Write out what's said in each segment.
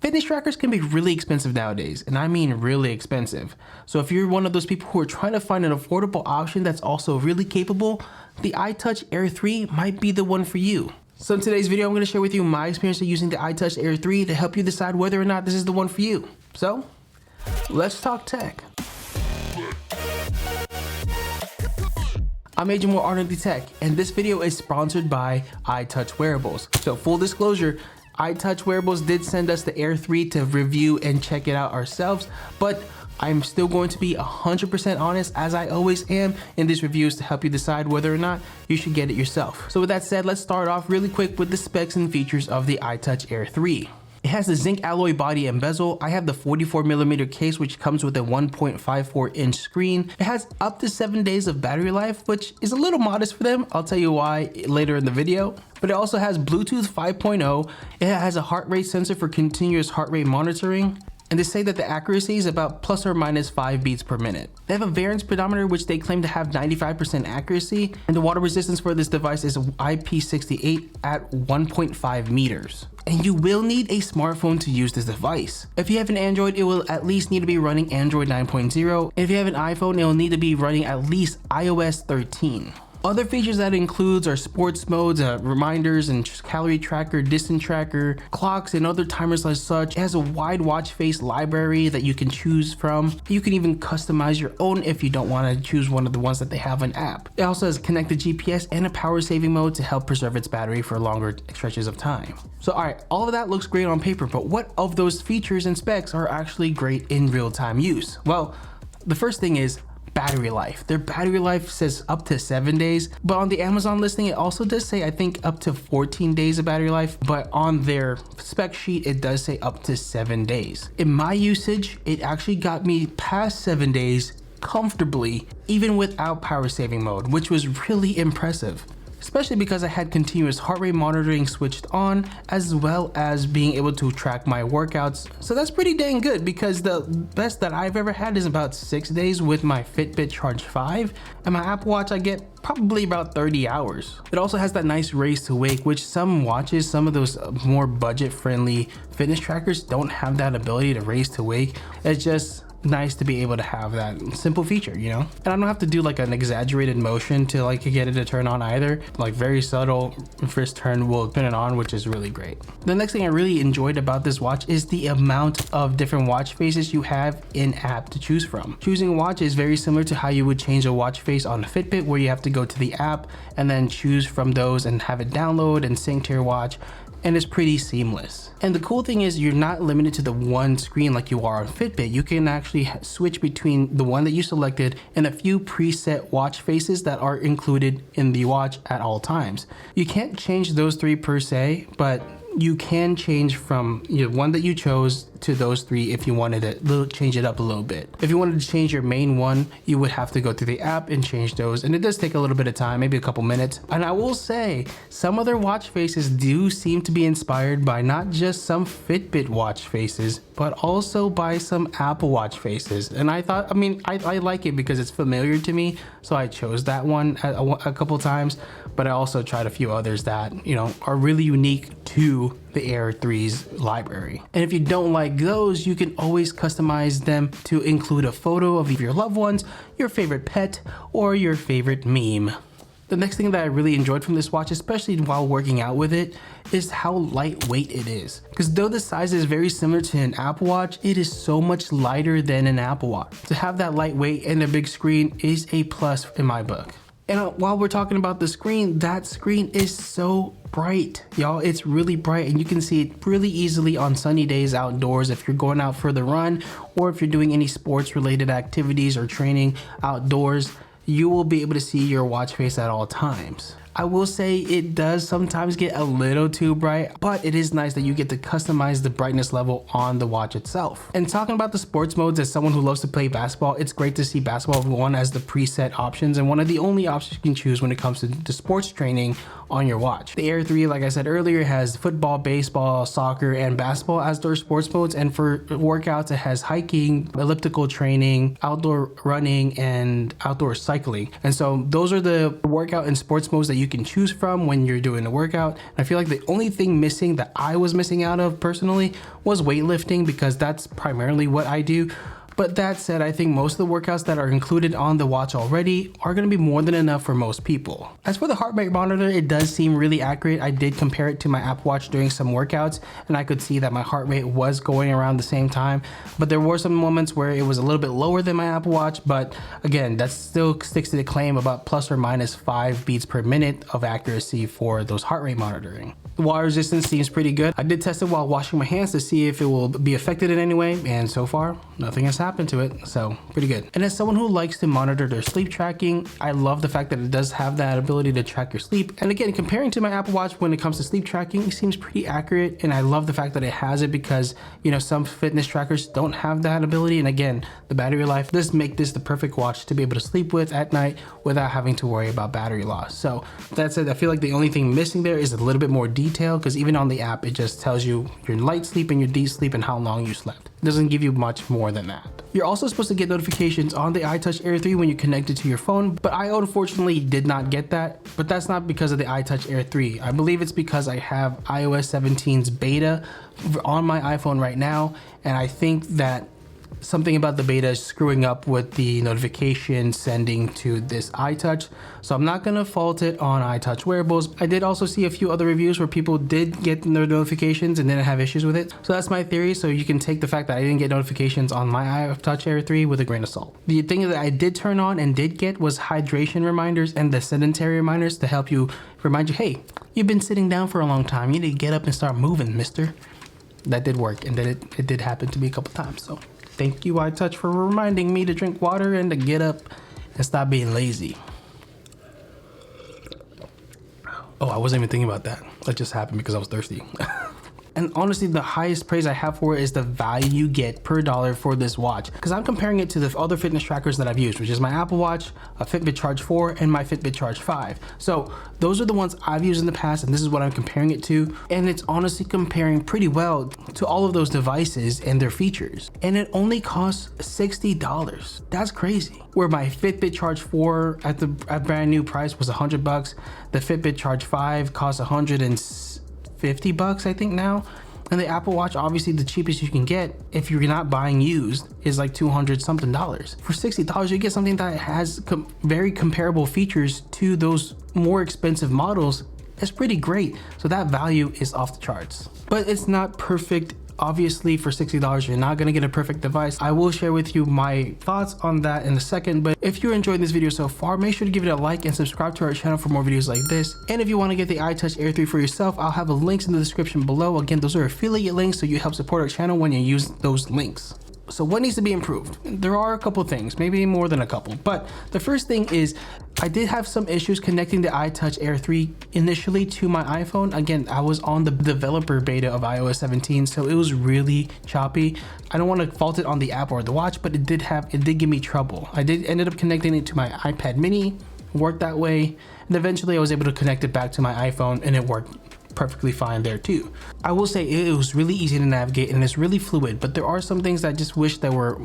Fitness trackers can be really expensive nowadays, and I mean really expensive. So if you're one of those people who are trying to find an affordable option that's also really capable, the iTouch Air 3 might be the one for you. So in today's video, I'm going to share with you my experience of using the iTouch Air 3 to help you decide whether or not this is the one for you. So, let's talk tech. I'm Agent More R&D Tech, and this video is sponsored by iTouch Wearables. So full disclosure, iTouch Wearables did send us the Air 3 to review and check it out ourselves, but I'm still going to be 100% honest, as I always am in these reviews, to help you decide whether or not you should get it yourself. So with that said, let's start off really quick with the specs and features of the iTouch Air 3. It has the zinc alloy body and bezel. I have the 44mm case, which comes with a 1.54-inch screen. It has up to 7 days of battery life, which is a little modest for them. I'll tell you why later in the video. But it also has Bluetooth 5.0. It has a heart rate sensor for continuous heart rate monitoring. And they say that the accuracy is about plus or minus 5 beats per minute. They have a variance pedometer, which they claim to have 95% accuracy, and the water resistance for this device is IP68 at 1.5 meters. And you will need a smartphone to use this device. If you have an Android, it will at least need to be running Android 9.0. If you have an iPhone, it will need to be running at least iOS 13. Other features that it includes are sports modes, reminders and calorie tracker, distance tracker, clocks, and other timers as such. It has a wide watch face library that you can choose from. You can even customize your own if you don't want to choose one of the ones that they have an app. It also has connected GPS and a power saving mode to help preserve its battery for longer stretches of time. So alright, all of that looks great on paper, but what of those features and specs are actually great in real-time use? Well, the first thing is battery life. Their battery life says up to 7 days, but on the Amazon listing it also does say I think up to 14 days of battery life, but on their spec sheet it does say up to 7 days. In my usage, it actually got me past 7 days comfortably, even without power saving mode, which was really impressive. Especially because I had continuous heart rate monitoring switched on, as well as being able to track my workouts. So that's pretty dang good, because the best that I've ever had is about 6 days with my Fitbit Charge 5, and my Apple Watch I get probably about 30 hours. It also has that nice raise to wake, which some watches, some of those more budget friendly fitness trackers don't have that ability to raise to wake. It's just nice to be able to have that simple feature, you know? And I don't have to do like an exaggerated motion to like get it to turn on either. Like very subtle first turn will turn it on, which is really great. The next thing I really enjoyed about this watch is the amount of different watch faces you have in app to choose from. Choosing a watch is very similar to how you would change a watch face on a Fitbit, where you have to go to the app and then choose from those and have it download and sync to your watch. And it's pretty seamless. And the cool thing is you're not limited to the one screen like you are on Fitbit. You can actually switch between the one that you selected and a few preset watch faces that are included in the watch at all times. You can't change those three per se, but you can change from one that you chose to those three if you wanted to change it up a little bit. If you wanted to change your main one, you would have to go through the app and change those, and it does take a little bit of time, maybe a couple minutes. And I will say, some other watch faces do seem to be inspired by not just some Fitbit watch faces, but also by some Apple Watch faces. And I thought, I like it because it's familiar to me, so I chose that one a couple times, but I also tried a few others that, are really unique to the Air 3's library. And if you don't like those, you can always customize them to include a photo of your loved ones, your favorite pet, or your favorite meme. The next thing that I really enjoyed from this watch, especially while working out with it, is how lightweight it is. Because though the size is very similar to an Apple Watch, it is so much lighter than an Apple Watch. To have that lightweight and a big screen is a plus in my book. And while we're talking about the screen, that screen is so bright, y'all. It's really bright, and you can see it really easily on sunny days outdoors if you're going out for the run, or if you're doing any sports related activities or training outdoors. You will be able to see your watch face at all times. I will say it does sometimes get a little too bright, but it is nice that you get to customize the brightness level on the watch itself. And talking about the sports modes, as someone who loves to play basketball, it's great to see basketball one as the preset options and one of the only options you can choose when it comes to sports training on your watch. The Air 3, like I said earlier, has football, baseball, soccer, and basketball as their sports modes. And for workouts, it has hiking, elliptical training, outdoor running, and outdoor cycling. And so those are the workout and sports modes that you you can choose from when you're doing a workout. And I feel like the only thing missing that I was missing out of personally was weightlifting, because that's primarily what I do. But that said, I think most of the workouts that are included on the watch already are going to be more than enough for most people. As for the heart rate monitor, it does seem really accurate. I did compare it to my Apple Watch during some workouts, and I could see that my heart rate was going around the same time. But there were some moments where it was a little bit lower than my Apple Watch. But again, that still sticks to the claim about plus or minus 5 beats per minute of accuracy for those heart rate monitoring. The water resistance seems pretty good. I did test it while washing my hands to see if it will be affected in any way, and so far nothing has happened to it, so pretty good. And as someone who likes to monitor their sleep tracking, I love the fact that it does have that ability to track your sleep. And again, comparing to my Apple Watch when it comes to sleep tracking, it seems pretty accurate, and I love the fact that it has it, because you know, some fitness trackers don't have that ability. And again, the battery life does make this the perfect watch to be able to sleep with at night without having to worry about battery loss. So that said, I feel like the only thing missing there is a little bit more detail, because even on the app it just tells you your light sleep and your deep sleep and how long you slept. It doesn't give you much more than that. You're also supposed to get notifications on the iTouch Air 3 when you connect it to your phone, but I unfortunately did not get that. But that's not because of the iTouch Air 3. I believe it's because I have iOS 17's beta on my iPhone right now, and I think that something about the beta is screwing up with the notification sending to this iTouch. So I'm not gonna fault it on iTouch Wearables. I did also see a few other reviews where people did get their notifications and didn't have issues with it. So that's my theory. So you can take the fact that I didn't get notifications on my iTouch Air 3 with a grain of salt. The thing that I did turn on and did get was hydration reminders and the sedentary reminders to help you, remind you, hey, you've been sitting down for a long time. You need to get up and start moving, mister. That did work, and then it did happen to me a couple times. So thank you, iTouch, for reminding me to drink water and to get up and stop being lazy. Oh, I wasn't even thinking about that. That just happened because I was thirsty. And honestly, the highest praise I have for it is the value you get per dollar for this watch. Because I'm comparing it to the other fitness trackers that I've used, which is my Apple Watch, a Fitbit Charge 4, and my Fitbit Charge 5. So those are the ones I've used in the past, and this is what I'm comparing it to. And it's honestly comparing pretty well to all of those devices and their features. And it only costs $60. That's crazy. Where my Fitbit Charge 4 at brand new price was $100. The Fitbit Charge 5 costs $150, I think now. And the Apple Watch, obviously the cheapest you can get if you're not buying used, is like $200 something. For $60 you get something that has very comparable features to those more expensive models. It's pretty great. So that value is off the charts, but it's not perfect. Obviously, for $60 you're not going to get a perfect device. I will share with you my thoughts on that in a second, but if you're enjoying this video so far, make sure to give it a like and subscribe to our channel for more videos like this. And if you want to get the iTouch Air 3 for yourself, I'll have the links in the description below. Again, those are affiliate links, so you help support our channel when you use those links. So what needs to be improved? There are a couple things, maybe more than a couple, but the first thing is I did have some issues connecting the iTouch Air 3 initially to my iPhone. Again, I was on the developer beta of iOS 17, so it was really choppy. I don't want to fault it on the app or the watch, but it did give me trouble. I ended up connecting it to my iPad mini, worked that way, and eventually I was able to connect it back to my iPhone, and it worked perfectly fine there too. I will say it was really easy to navigate and it's really fluid, but there are some things that I just wish that were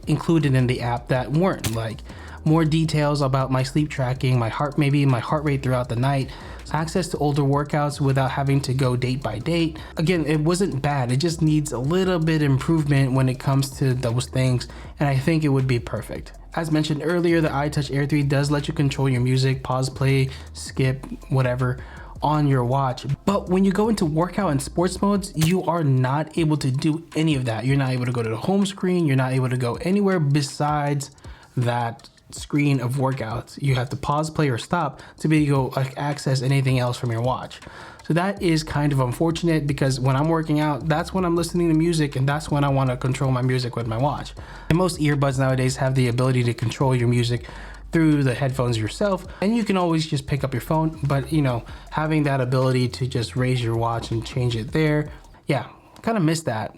included in the app that weren't, like more details about my sleep tracking, my heart rate throughout the night, access to older workouts without having to go date by date. Again, it wasn't bad. It just needs a little bit improvement when it comes to those things, and I think it would be perfect. As mentioned earlier, the iTouch Air 3 does let you control your music, pause, play, skip, whatever, on your watch. But when you go into workout and sports modes, you are not able to do any of that. You're not able to go to the home screen. You're not able to go anywhere besides that screen of workouts. You have to pause, play, or stop to be able to go access anything else from your watch. So that is kind of unfortunate, because when I'm working out, that's when I'm listening to music, and that's when I want to control my music with my watch. And most earbuds nowadays have the ability to control your music through the headphones yourself, and you can always just pick up your phone, but you know, having that ability to just raise your watch and change it there, yeah, kind of miss that.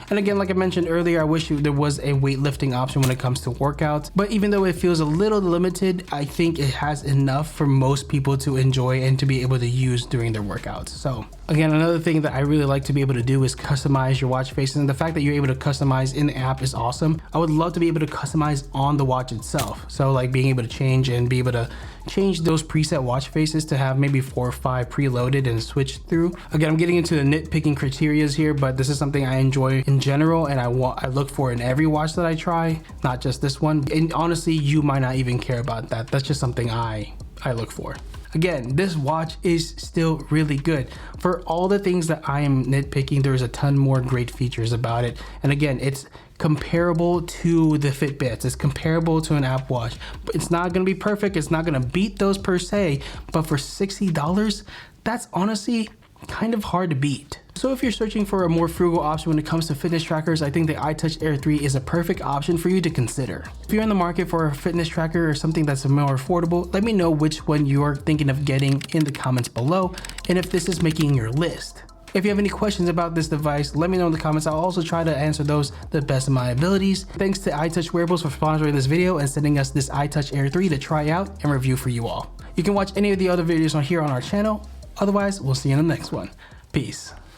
And again, like I mentioned earlier, I wish there was a weightlifting option when it comes to workouts, but even though it feels a little limited, I think it has enough for most people to enjoy and to be able to use during their workouts. So again, another thing that I really like to be able to do is customize your watch faces, and the fact that you're able to customize in the app is awesome. I would love to be able to customize on the watch itself. So like being able to change and be able to change those preset watch faces to have maybe 4 or 5 preloaded and switch through. Again, I'm getting into the nitpicking criterias here, but this is something I enjoy in general, and I look for in every watch that I try, not just this one. And honestly, you might not even care about that. That's just something I look for. Again, this watch is still really good. For all the things that I am nitpicking, there's a ton more great features about it. And again, it's comparable to the Fitbits. It's comparable to an Apple Watch. But it's not gonna be perfect. It's not gonna beat those per se, but for $60, that's honestly kind of hard to beat. So if you're searching for a more frugal option when it comes to fitness trackers, I think the iTouch Air 3 is a perfect option for you to consider. If you're in the market for a fitness tracker or something that's more affordable, let me know which one you're thinking of getting in the comments below, and if this is making your list. If you have any questions about this device, let me know in the comments. I'll also try to answer those to the best of my abilities. Thanks to iTouch Wearables for sponsoring this video and sending us this iTouch Air 3 to try out and review for you all. You can watch any of the other videos on here on our channel. Otherwise, we'll see you in the next one. Peace.